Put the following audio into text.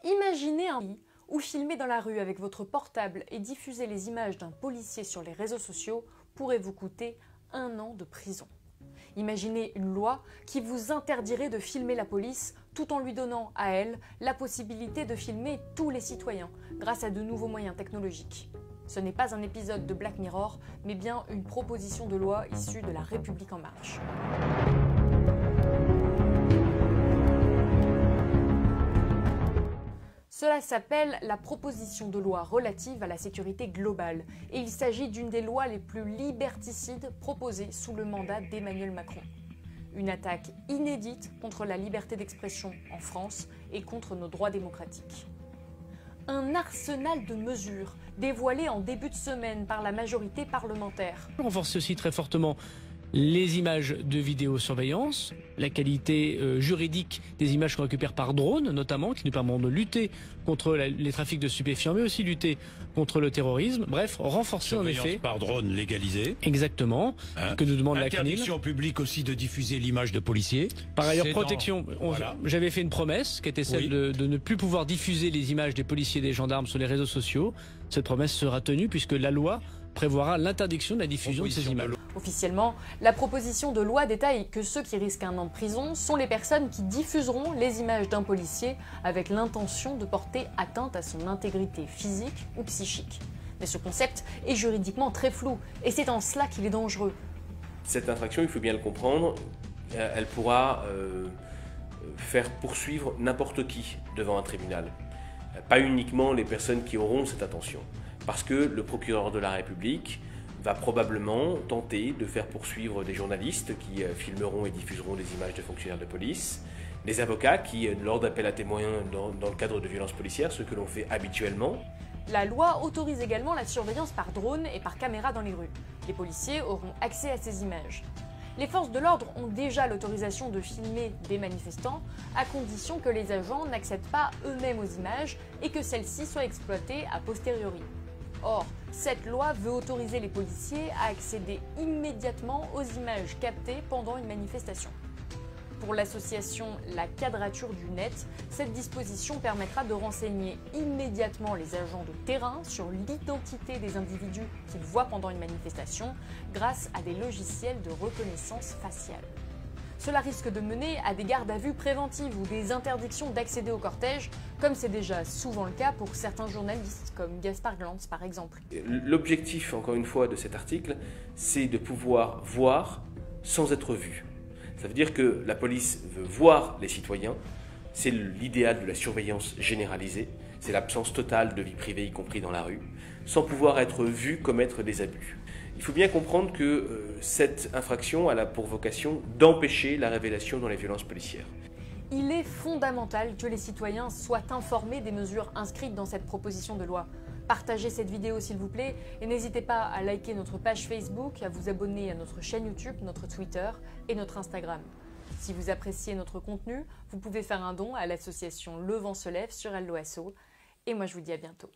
Imaginez un pays où filmer dans la rue avec votre portable et diffuser les images d'un policier sur les réseaux sociaux pourrait vous coûter 1 an de prison. Imaginez une loi qui vous interdirait de filmer la police tout en lui donnant à elle la possibilité de filmer tous les citoyens grâce à de nouveaux moyens technologiques. Ce n'est pas un épisode de Black Mirror, mais bien une proposition de loi issue de La République En Marche. Cela s'appelle la proposition de loi relative à la sécurité globale et il s'agit d'une des lois les plus liberticides proposées sous le mandat d'Emmanuel Macron. Une attaque inédite contre la liberté d'expression en France et contre nos droits démocratiques. Un arsenal de mesures dévoilé en début de semaine par la majorité parlementaire. Renforcer aussi très fortement les images de vidéosurveillance, la qualité juridique des images qu'on récupère par drone notamment, qui nous permettent de lutter contre les trafics de stupéfiants, mais aussi lutter contre le terrorisme. Bref, renforcer en effet. Par drone légalisé. Exactement, que nous demande la CNIL. Interdiction publique aussi de diffuser l'image de policiers. Par ailleurs, protection. Voilà. J'avais fait une promesse qui était celle de ne plus pouvoir diffuser les images des policiers et des gendarmes sur les réseaux sociaux. Cette promesse sera tenue puisque la loi prévoira l'interdiction de la diffusion de ces images. Officiellement, la proposition de loi détaille que ceux qui risquent 1 an de prison sont les personnes qui diffuseront les images d'un policier avec l'intention de porter atteinte à son intégrité physique ou psychique. Mais ce concept est juridiquement très flou et c'est en cela qu'il est dangereux. Cette infraction, il faut bien le comprendre, elle pourra faire poursuivre n'importe qui devant un tribunal. Pas uniquement les personnes qui auront cette intention. Parce que le procureur de la République va probablement tenter de faire poursuivre des journalistes qui filmeront et diffuseront des images de fonctionnaires de police, des avocats qui, lors d'appels à témoins dans le cadre de violences policières, ce que l'on fait habituellement. La loi autorise également la surveillance par drone et par caméra dans les rues. Les policiers auront accès à ces images. Les forces de l'ordre ont déjà l'autorisation de filmer des manifestants, à condition que les agents n'accèdent pas eux-mêmes aux images et que celles-ci soient exploitées a posteriori. Or, cette loi veut autoriser les policiers à accéder immédiatement aux images captées pendant une manifestation. Pour l'association La Quadrature du Net, cette disposition permettra de renseigner immédiatement les agents de terrain sur l'identité des individus qu'ils voient pendant une manifestation grâce à des logiciels de reconnaissance faciale. Cela risque de mener à des gardes à vue préventives ou des interdictions d'accéder au cortège, comme c'est déjà souvent le cas pour certains journalistes, comme Gaspard Glantz par exemple. L'objectif, encore une fois, de cet article, c'est de pouvoir voir sans être vu. Ça veut dire que la police veut voir les citoyens, c'est l'idéal de la surveillance généralisée, c'est l'absence totale de vie privée, y compris dans la rue, sans pouvoir être vu commettre des abus. Il faut bien comprendre que cette infraction a pour vocation d'empêcher la révélation dans les violences policières. Il est fondamental que les citoyens soient informés des mesures inscrites dans cette proposition de loi. Partagez cette vidéo s'il vous plaît et n'hésitez pas à liker notre page Facebook, à vous abonner à notre chaîne YouTube, notre Twitter et notre Instagram. Si vous appréciez notre contenu, vous pouvez faire un don à l'association Le Vent se lève sur Helloasso. Et moi je vous dis à bientôt.